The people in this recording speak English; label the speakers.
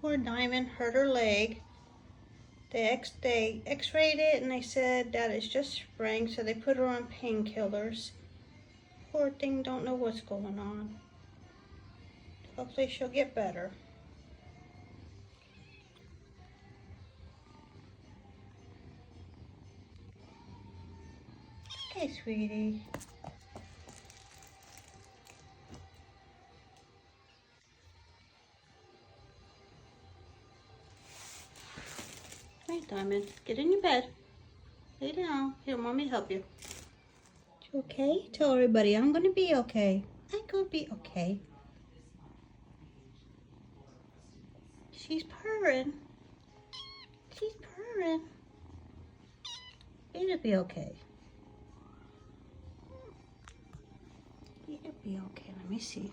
Speaker 1: Poor Diamond hurt her leg. They x-rayed it and they said that it's just sprained, so they put her on painkillers. Poor thing don't know what's going on. Hopefully she'll get better. Okay, sweetie. Hey, Diamond, get in your bed. Lay down. Here, Mommy help you. You okay? Tell everybody I'm gonna be okay. I'm gonna be okay. She's purring. She's purring. It'll be okay. It'll be okay. Let me see.